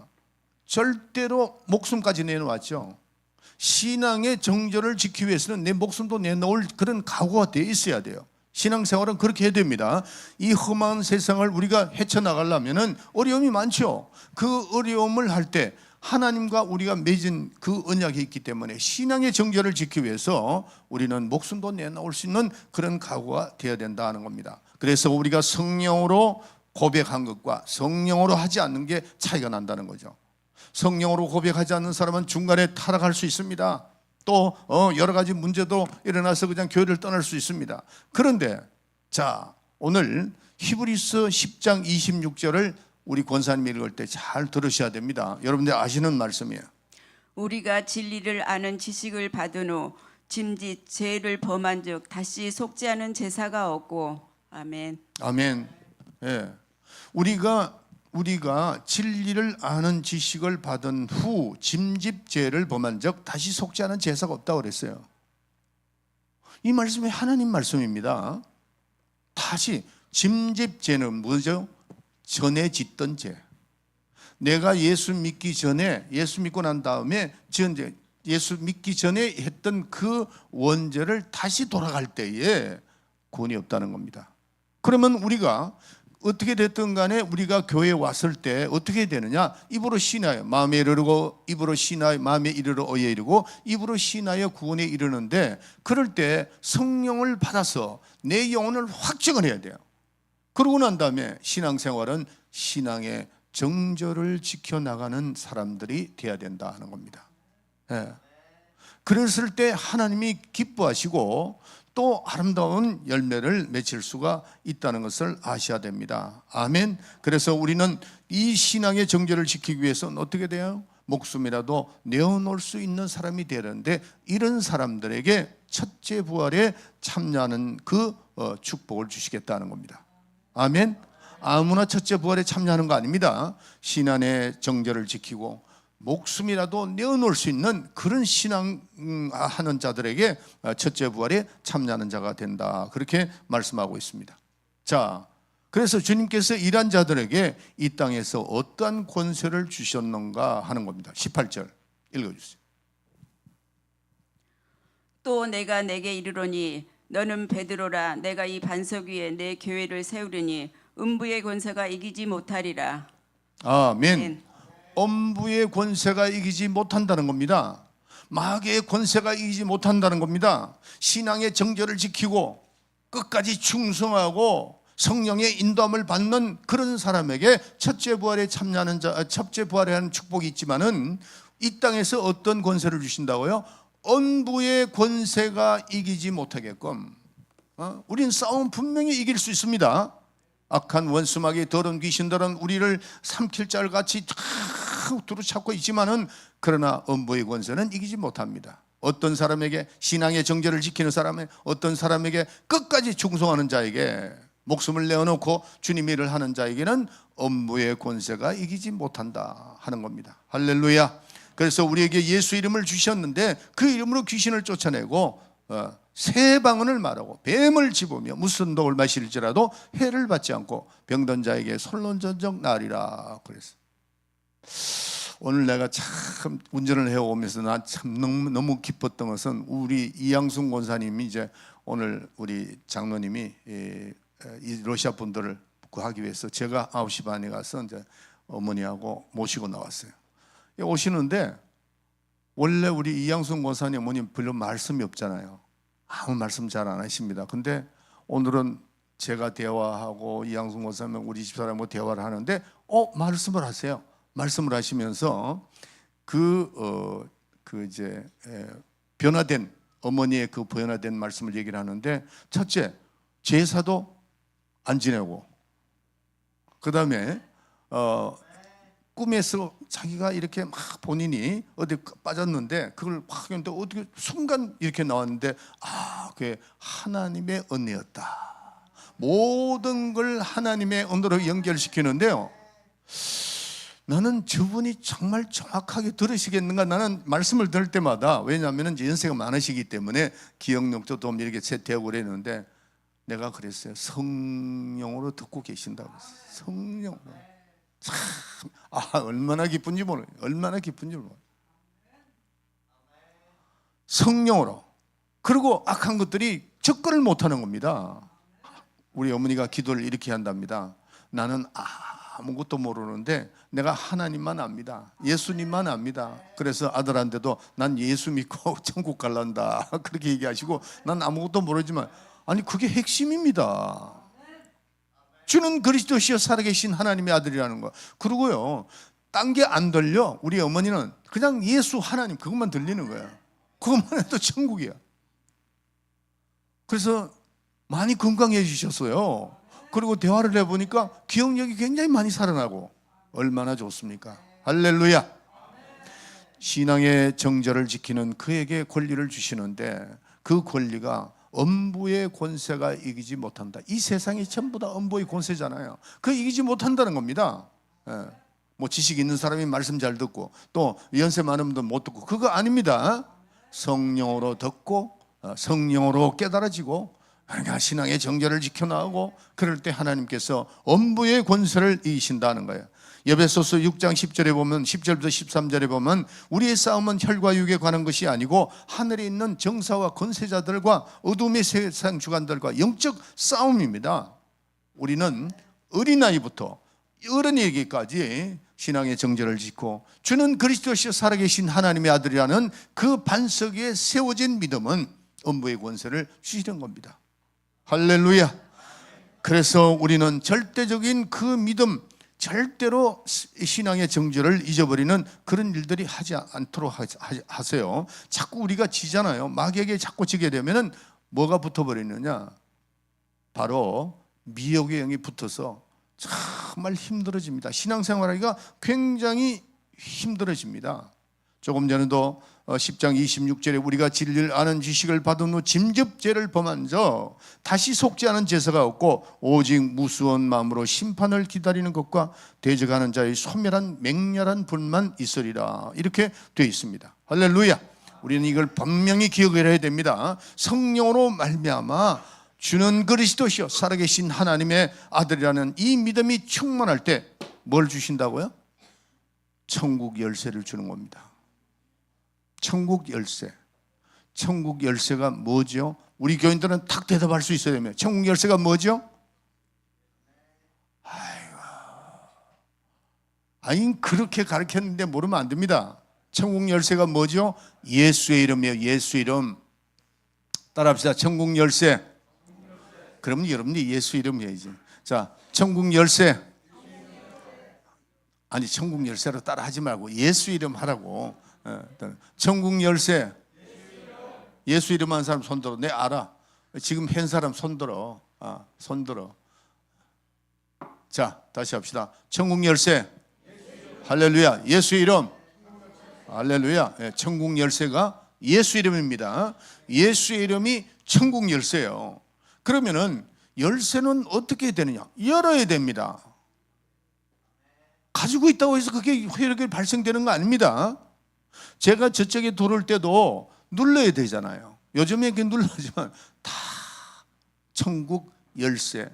절대로 목숨까지 내놓았죠. 신앙의 정절을 지키기 위해서는 내 목숨도 내놓을 그런 각오가 되어 있어야 돼요. 신앙생활은 그렇게 해야 됩니다. 이 험한 세상을 우리가 헤쳐나가려면 어려움이 많죠. 그 어려움을 할 때 하나님과 우리가 맺은 그 언약이 있기 때문에 신앙의 정절을 지키기 위해서 우리는 목숨도 내놓을 수 있는 그런 각오가 되어야 된다는 겁니다. 그래서 우리가 성령으로 고백한 것과 성령으로 하지 않는 게 차이가 난다는 거죠. 성령으로 고백하지 않는 사람은 중간에 타락할 수 있습니다. 또 여러 가지 문제도 일어나서 그냥 교회를 떠날 수 있습니다. 그런데 자, 오늘 히브리서 10장 26절을 우리 권사님이 읽을 때 잘 들으셔야 됩니다. 여러분들 아시는 말씀이에요. 우리가 진리를 아는 지식을 받은 후 짐짓 죄를 범한 즉 다시 속지 않은 제사가 없고. 아멘. 아멘. 예. 우리가 진리를 아는 지식을 받은 후 짐짓 죄를 범한 적 다시 속지 않은 제사가 없다고 그랬어요. 이 말씀이 하나님 말씀입니다. 다시 짐짓 죄는 뭐죠? 전에 짓던 죄. 내가 예수 믿기 전에, 예수 믿고 난 다음에 예수 믿기 전에 했던 그 원죄를 다시 돌아갈 때에 구원이 없다는 겁니다. 그러면 우리가 어떻게 됐든 간에 우리가 교회에 왔을 때 어떻게 되느냐? 입으로 신하여 마음에 이르고, 입으로 신하여 마음에 이르러 어에 이르고, 입으로 신하여 구원에 이르는데, 그럴 때 성령을 받아서 내 영혼을 확증을 해야 돼요. 그러고 난 다음에 신앙생활은 신앙의 정절을 지켜나가는 사람들이 돼야 된다 하는 겁니다. 예. 그랬을 때 하나님이 기뻐하시고 또 아름다운 열매를 맺을 수가 있다는 것을 아셔야 됩니다. 아멘. 그래서 우리는 이 신앙의 정절을 지키기 위해서는 어떻게 돼요? 목숨이라도 내어놓을 수 있는 사람이 되는데, 이런 사람들에게 첫째 부활에 참여하는 그 축복을 주시겠다는 겁니다. 아멘. 아무나 첫째 부활에 참여하는 거 아닙니다. 신앙의 정절을 지키고 목숨이라도 내어놓을 수 있는 그런 신앙하는 자들에게 첫째 부활에 참여하는 자가 된다, 그렇게 말씀하고 있습니다. 자, 그래서 주님께서 일한 자들에게 이 땅에서 어떠한 권세를 주셨는가 하는 겁니다. 18절 읽어주세요. 또 내가 내게 이르노니 너는 베드로라. 내가 이 반석 위에 내 교회를 세우리니 음부의 권세가 이기지 못하리라. 아멘. 음부의 권세가 이기지 못한다는 겁니다. 마귀의 권세가 이기지 못한다는 겁니다. 신앙의 정절을 지키고 끝까지 충성하고 성령의 인도함을 받는 그런 사람에게 첫째 부활에 참여하는 자, 첫째 부활에 하는 축복이 있지만은 이 땅에서 어떤 권세를 주신다고요? 음부의 권세가 이기지 못하게끔. 우린 싸움 분명히 이길 수 있습니다. 악한 원수마귀 더러운 귀신들은 우리를 삼킬 짤 같이 두루잡고 있지만은, 그러나 음부의 권세는 이기지 못합니다. 어떤 사람에게 신앙의 정절을 지키는 사람에, 어떤 사람에게 끝까지 충성하는 자에게, 목숨을 내어놓고 주님 일을 하는 자에게는 음부의 권세가 이기지 못한다 하는 겁니다. 할렐루야. 그래서 우리에게 예수 이름을 주셨는데 그 이름으로 귀신을 쫓아내고 새 방언을 말하고 뱀을 집으며 무슨 독을 마실지라도 해를 받지 않고 병든 자에게 선론전적 나으리라 그랬어. 오늘 내가 참 운전을 해오면서 나 참 너무 기뻤던 것은, 우리 이양순 권사님이 이제 오늘 우리 장로님이 이 러시아 분들을 구하기 위해서 제가 9시 반에 가서 이제 어머니하고 모시고 나왔어요. 오시는데 원래 우리 이양순 권사님 어머님 별로 말씀이 없잖아요. 아무 말씀 잘 안 하십니다. 근데 오늘은 제가 대화하고 이양순 권사님 우리 집사람하고 대화를 하는데 말씀을 하세요. 말씀을 하시면서 그 이제 변화된 어머니의 그 보현화된 말씀을 얘기를 하는데, 첫째, 제사도 안 지내고, 그 다음에 꿈에서 자기가 이렇게 막 본인이 어디 빠졌는데 그걸 확 했는데 어떻게 순간 이렇게 나왔는데, 그게 하나님의 은혜였다. 모든 걸 하나님의 은혜로 연결시키는데요, 나는 저분이 정말 정확하게 들으시겠는가, 나는 말씀을 들을 때마다, 왜냐하면 이제 연세가 많으시기 때문에 기억력도 좀 이렇게 세태하고 그랬는데, 내가 그랬어요. 성령으로 듣고 계신다고 그랬어요. 성령으로. 참, 얼마나 기쁜지 모르, 얼마나 기쁜지 모르. 성령으로. 그리고 악한 것들이 접근을 못하는 겁니다. 우리 어머니가 기도를 이렇게 한답니다. 나는 아무것도 모르는데 내가 하나님만 압니다. 예수님만 압니다. 그래서 아들한테도 난 예수 믿고 천국 갈란다 그렇게 얘기하시고, 난 아무것도 모르지만, 아니 그게 핵심입니다. 주는 그리스도시여 살아계신 하나님의 아들이라는 거. 그리고요, 딴 게 안 들려. 우리 어머니는 그냥 예수 하나님 그것만 들리는 거야. 그것만 해도 천국이야. 그래서 많이 건강해지셨어요. 그리고 대화를 해보니까 기억력이 굉장히 많이 살아나고, 얼마나 좋습니까? 할렐루야. 신앙의 정절을 지키는 그에게 권리를 주시는데, 그 권리가 음부의 권세가 이기지 못한다. 이 세상이 전부 다 음부의 권세잖아요. 그 이기지 못한다는 겁니다. 뭐 지식 있는 사람이 말씀 잘 듣고 또 연세 많은 분들 못 듣고, 그거 아닙니다. 성령으로 듣고 성령으로 깨달아지고, 그러니까 신앙의 정절을 지켜나가고, 그럴 때 하나님께서 음부의 권세를 이기신다는 거예요. 에베소서 6장 10절에 보면, 10절부터 13절에 보면, 우리의 싸움은 혈과 육에 관한 것이 아니고 하늘에 있는 정사와 권세자들과 어둠의 세상 주관들과 영적 싸움입니다. 우리는 어린아이부터 어른에게까지 신앙의 정절을 지키고, 주는 그리스도시여 살아계신 하나님의 아들이라는 그 반석 위에 세워진 믿음은 음부의 권세를 주시는 겁니다. 할렐루야. 그래서 우리는 절대적인 그 믿음, 절대로 신앙의 정절을 잊어버리는 그런 일들이 하지 않도록 하세요. 자꾸 우리가 지잖아요. 마귀에게 자꾸 지게 되면 뭐가 붙어버리느냐, 바로 미혹의 영이 붙어서 정말 힘들어집니다. 신앙생활하기가 굉장히 힘들어집니다. 조금 전에도 10장 26절에 우리가 진리를 아는 지식을 받은 후 짐접죄를 범한 자 다시 속지 않은 제사가 없고 오직 무수한 마음으로 심판을 기다리는 것과 대적하는 자의 소멸한 맹렬한 분만 있으리라, 이렇게 되어 있습니다. 할렐루야. 우리는 이걸 분명히 기억을 해야 됩니다. 성령으로 말미암아 주는 그리스도시요 살아계신 하나님의 아들이라는 이 믿음이 충만할 때 뭘 주신다고요? 천국 열쇠를 주는 겁니다. 천국 열쇠. 천국 열쇠가 뭐죠? 우리 교인들은 탁 대답할 수 있어야 됩니다. 천국 열쇠가 뭐죠? 아니 그렇게 가르쳤는데 모르면 안 됩니다. 천국 열쇠가 뭐죠? 예수의 이름이에요. 예수 이름. 따라합시다. 천국 열쇠. 그러면 여러분이 예수 이름 해야지. 자, 천국 열쇠. 아니 천국 열쇠로 따라 하지 말고 예수 이름 하라고. 천국 열쇠. 예수 이름 한 사람 손들어. 내 알아. 지금 한 사람 손들어. 손들어. 자, 다시 합시다. 천국 열쇠. 할렐루야. 예수 이름. 할렐루야. 천국 열쇠가 예수 이름입니다. 예수 이름이 천국 열쇠예요. 그러면은 열쇠는 어떻게 되느냐? 열어야 됩니다. 가지고 있다고 해서 그게 회력이 발생되는 거 아닙니다. 제가 저쪽에 들어올 때도 눌러야 되잖아요. 요즘에 그게 눌러지만 다 천국 열쇠,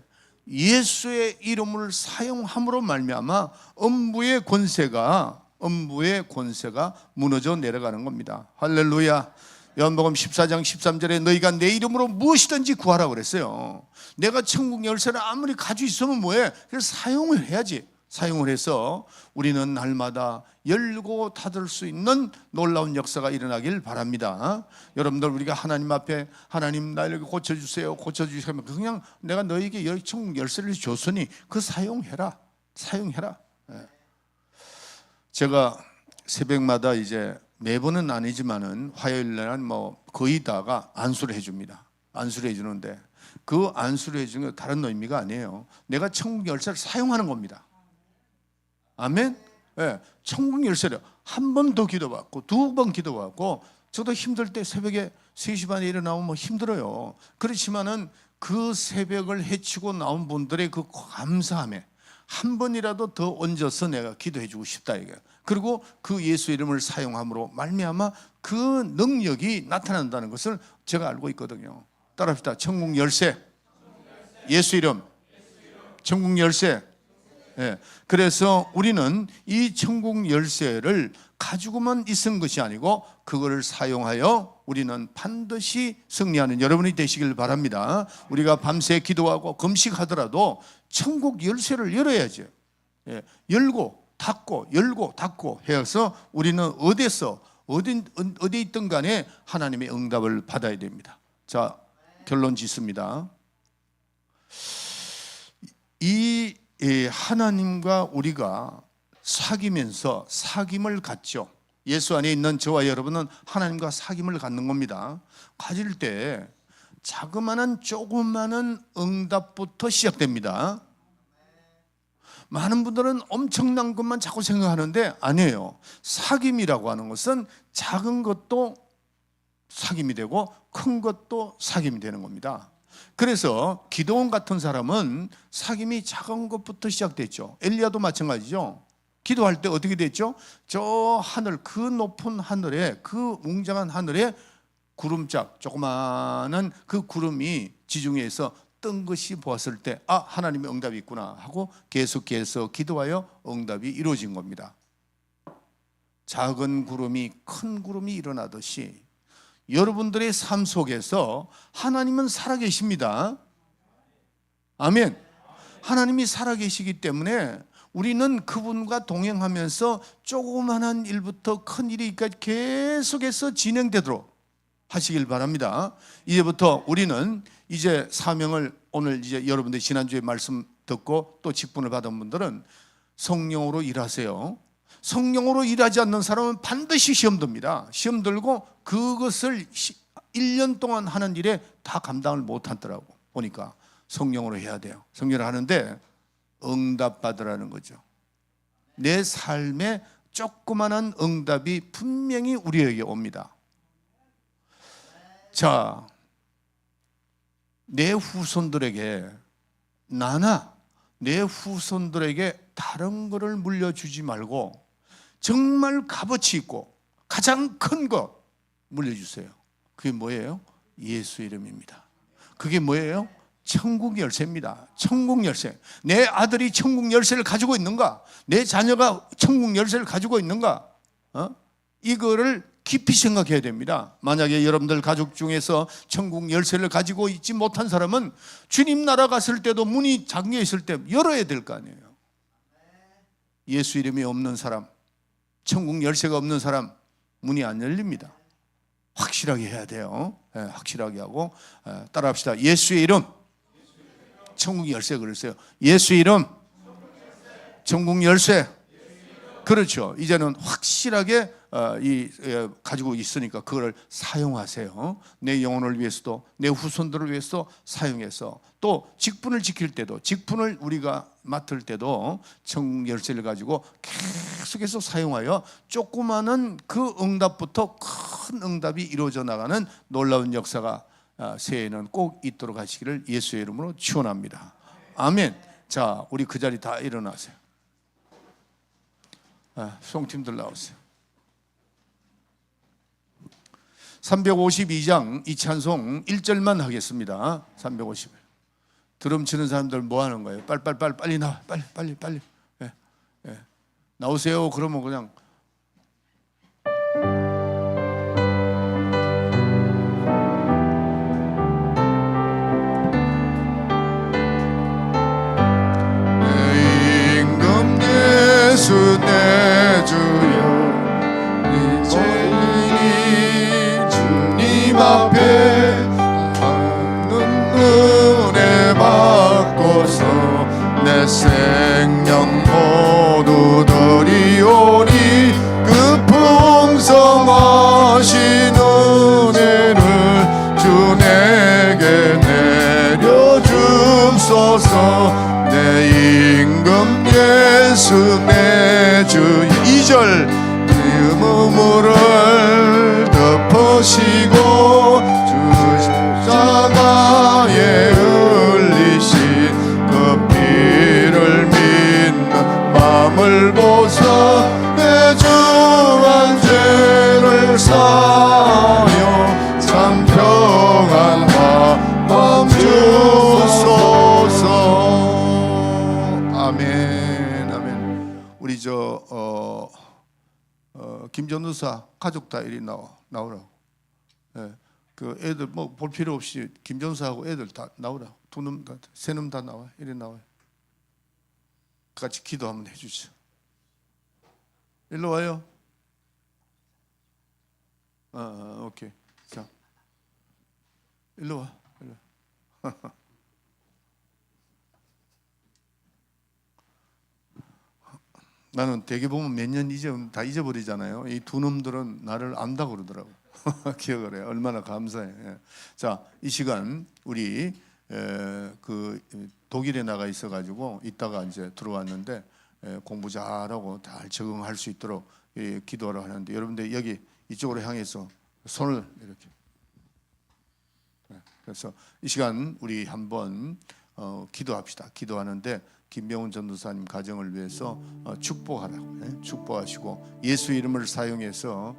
예수의 이름을 사용함으로 말미암아 음부의 권세가 무너져 내려가는 겁니다. 할렐루야. 요한복음 14장 13절에 너희가 내 이름으로 무엇이든지 구하라고 그랬어요. 내가 천국 열쇠를 아무리 가지고 있으면 뭐해? 그래서 사용을 해야지. 사용을 해서 우리는 날마다 열고 닫을 수 있는 놀라운 역사가 일어나길 바랍니다. 여러분들, 우리가 하나님 앞에 하나님 나를 고쳐주세요, 고쳐주세요. 그냥 내가 너에게 천국 열쇠를 줬으니 그 사용해라. 제가 새벽마다 이제 매번은 아니지만은 화요일 날은 뭐 거의 다가 안수를 해줍니다. 안수를 해주는데 그 안수를 해주는 건 다른 의미가 아니에요. 내가 천국 열쇠를 사용하는 겁니다. 아멘. 네, 천국 열쇠를 한 번 더 기도받고 2번 기도받고, 저도 힘들 때 새벽에 3시 반에 일어나면 뭐 힘들어요. 그렇지만은 그 새벽을 헤치고 나온 분들의 그 감사함에 한 번이라도 더 얹어서 내가 기도해 주고 싶다 이거예요. 그리고 그 예수 이름을 사용함으로 말미암아 그 능력이 나타난다는 것을 제가 알고 있거든요. 따라합시다. 천국 열쇠, 예수 이름, 천국 열쇠. 예, 그래서 우리는 이 천국 열쇠를 가지고만 있은 것이 아니고 그거를 사용하여 우리는 반드시 승리하는 여러분이 되시길 바랍니다. 우리가 밤새 기도하고 금식하더라도 천국 열쇠를 열어야죠. 예, 열고 닫고 열고 닫고 해서 우리는 어디에 있든 간에 하나님의 응답을 받아야 됩니다. 자, 결론 짓습니다. 이 하나님과 우리가 사귀면서 사귐을 갖죠. 예수 안에 있는 저와 여러분은 하나님과 사귐을 갖는 겁니다. 가질 때 자그마한 조그마한 응답부터 시작됩니다. 많은 분들은 엄청난 것만 자꾸 생각하는데 아니에요. 사귐이라고 하는 것은 작은 것도 사귐이 되고 큰 것도 사귐이 되는 겁니다. 그래서 기드온 같은 사람은 사귐이 작은 것부터 시작됐죠. 엘리야도 마찬가지죠. 기도할 때 어떻게 됐죠? 저 하늘, 그 높은 하늘에, 그 웅장한 하늘에 구름짝, 조그마한 그 구름이 지중해에서 뜬 것이 보았을 때 아, 하나님의 응답이 있구나 하고 계속해서 기도하여 응답이 이루어진 겁니다. 작은 구름이 큰 구름이 일어나듯이 여러분들의 삶 속에서 하나님은 살아계십니다. 아멘. 하나님이 살아계시기 때문에 우리는 그분과 동행하면서 조그만한 일부터 큰 일이까지 계속해서 진행되도록 하시길 바랍니다. 이제부터 우리는 이제 사명을, 오늘 이제 여러분들 지난주에 말씀 듣고 또 직분을 받은 분들은 성령으로 일하세요. 성령으로 일하지 않는 사람은 반드시 시험 듭니다. 시험 들고 그것을 1년 동안 하는 일에 다 감당을 못하더라고. 보니까 성령으로 해야 돼요. 성령을 하는데 응답 받으라는 거죠. 내 삶에 조그마한 응답이 분명히 우리에게 옵니다. 자, 내 후손들에게, 나나 내 후손들에게 다른 거를 물려주지 말고 정말 값어치 있고 가장 큰 거 물려주세요. 그게 뭐예요? 예수 이름입니다. 그게 뭐예요? 천국 열쇠입니다. 천국 열쇠. 내 아들이 천국 열쇠를 가지고 있는가? 내 자녀가 천국 열쇠를 가지고 있는가? 이거를 깊이 생각해야 됩니다. 만약에 여러분들 가족 중에서 천국 열쇠를 가지고 있지 못한 사람은 주님 나라 갔을 때도 문이 잠겨 있을 때 열어야 될 거 아니에요. 예수 이름이 없는 사람, 천국 열쇠가 없는 사람 문이 안 열립니다. 확실하게 해야 돼요. 확실하게 하고 따라합시다. 예수의 이름, 천국 열쇠. 그랬어요. 예수 이름, 천국 열쇠. 그렇죠. 이제는 확실하게 가지고 있으니까 그걸 사용하세요. 내 영혼을 위해서도 내 후손들을 위해서 사용해서 또 직분을 지킬 때도, 직분을 우리가 맡을 때도 천국 열쇠를 가지고 계속해서 사용하여 조그마한 그 응답부터 큰 응답이 이루어져 나가는 놀라운 역사가 새해에는 꼭 있도록 하시기를 예수의 이름으로 축원합니다. 아멘. 자, 우리 그 자리 다 일어나세요. 수송팀들 나오세요. 352장 이 찬송 1절만 하겠습니다. 350. 드럼 치는 사람들 뭐 하는 거예요? 빨리 나와. 빨리. 예. 나오세요. 그러면 그냥 내 임금 예수 내 주여 이제니 주님 앞에 하는 은혜 받고서 내 생명 모두 드리오니 그 풍성한 김전도사 가족 다 이리 나오라고. 예, 그 애들 뭐 볼 필요 없이 김전도사하고 애들 다 나오라고. 두 놈 다, 세 놈 다 나와. 이리 나와요. 같이 기도 한번 해주죠. 일로 와요. 오케이. 자, 일로 와. 일로 와. 나는 대개 보면 몇 년 다 잊어버리잖아요. 이 두 놈들은 나를 안다고 그러더라고. 기억을 해요. 얼마나 감사해. 예. 자, 이 시간 우리 그 독일에 나가 있어가지고 이따가 이제 들어왔는데 공부 잘하고 잘 적응할 수 있도록 기도하러 하는데, 여러분들 여기 이쪽으로 향해서 손을 이렇게. 그래서 이 시간 우리 한번 기도합시다. 기도하는데 김병훈 전도사님 가정을 위해서 축복하라고, 축복하시고 예수 이름을 사용해서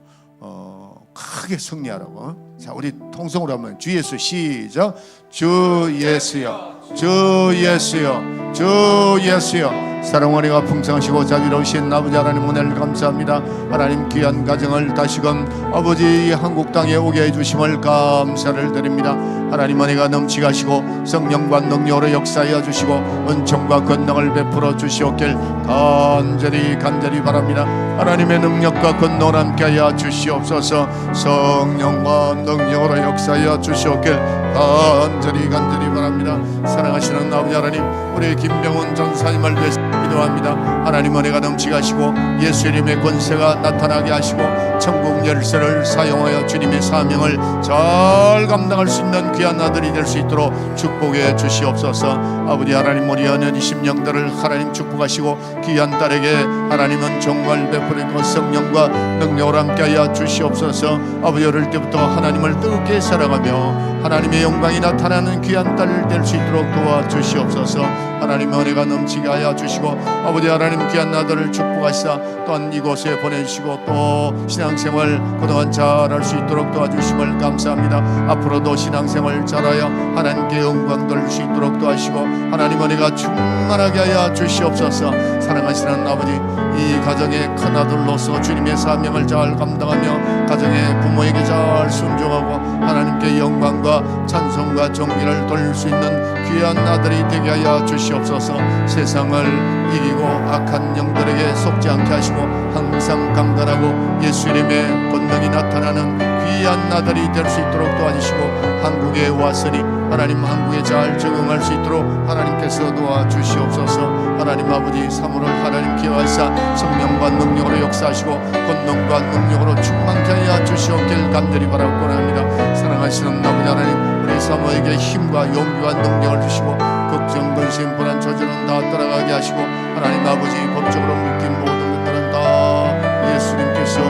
크게 승리하라고. 자, 우리 통성으로 한번 주 예수 시작. 주 예수여, 주 예수여, 주 예수여. 사랑원이가 풍성하시고 자비로우신 아버지 하나님, 은혜를 감사합니다. 하나님 귀한 가정을 다시금 아버지 한국 땅에 오게 해주심을 감사를 드립니다. 하나님 은혜가 넘치게 하시고 성령과 능력으로 역사하여 주시고 은총과 권능을 베풀어 주시옵길 간절히 바랍니다. 하나님의 능력과 권능을 함께하여 주시옵소서. 성령과 능력으로 역사하여 주시옵길 간절히 바랍니다. 사랑하시는 아버지 하나님, 우리 김병훈 전사님을 위해서 기도합니다. 하나님 은혜가 넘치게 하시고 예수 이름의 권세가 나타나게 하시고 천국 열쇠를 사용하여 주님의 사명을 잘 감당할 수 있는 귀한 아들이 될 수 있도록 축복해 주시옵소서. 아버지 하나님, 우리 연연 20명들을 하나님 축복하시고 귀한 딸에게 하나님은 종을 베푸리고 성령과 능력을 함께하여 주시옵소서. 아버지, 어릴 때부터 하나님을 뜨겁게 사랑하며 하나님의 영광이 나타나는 귀한 딸 될 수 있도록 도와주시옵소서. 하나님 은혜가 넘치게 하여 주시고 아버지 하나님 귀한 아들을 축복하시사 또한 이곳에 보내주시고 또 신앙생활 그동안 잘할 수 있도록 도와주심을 감사합니다. 앞으로도 신앙생활 잘하여 하나님께 영광 돌릴 수 있도록 도와주시고 하나님 은혜가 충만하게 하여 주시옵소서. 사랑하시는 아버지, 이 가정의 큰아들로서 주님의 사명을 잘 감당하며 가정의 부모에게 잘 순종하고 하나님께 영광과 찬송과 존귀를 돌릴 수 있는 귀한 아들이 되게 하여 주시옵소서. 세상을 이기고 악한 영들에게 속지 않게 하시고 항상 강건하고 예수 이름의 권능이 나타나는 귀한 아들이 될 수 있도록 도와주시고 한국에 왔으니 하나님 한국에 잘 적응할 수 있도록 하나님께서 도와주시옵소서. 하나님 아버지, 사물을 하나님 기여하사 성령과 능력으로 역사하시고 권능과 능력으로 충만케 하여 주시옵길 간절히 바라고 합니다. 사랑하시는 아버지 하나님, 우리 사모에게 힘과 용기와 능력을 주시고 걱정, 근심, 불안, 저주는 다 떠나가게 하시고 하나님 아버지, 법적으로 묶인 모든 것들은 다 예수님께서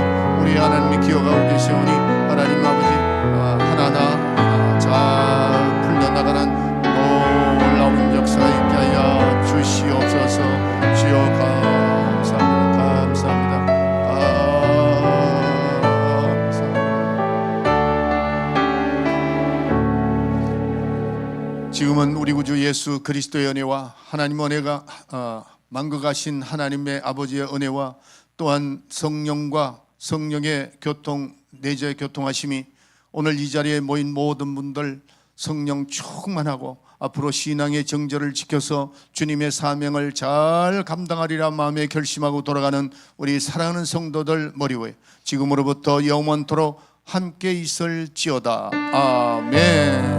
우리 하나님이 기억하고 계시오니 하나님 아버지, 하나하나 잘 풀려나가는 놀라운 역사 있게 하여 주시옵소서. 주여 감사합니다. 지금은 우리 구주 예수 그리스도의 은혜와 하나님 은혜가 만극하신 하나님의 아버지의 은혜와 또한 성령과 성령의 교통, 내재의 교통하심이 오늘 이 자리에 모인 모든 분들 성령 충만하고 앞으로 신앙의 정절을 지켜서 주님의 사명을 잘 감당하리라 마음에 결심하고 돌아가는 우리 사랑하는 성도들 머리 위에 지금으로부터 영원토록 함께 있을지어다. 아멘.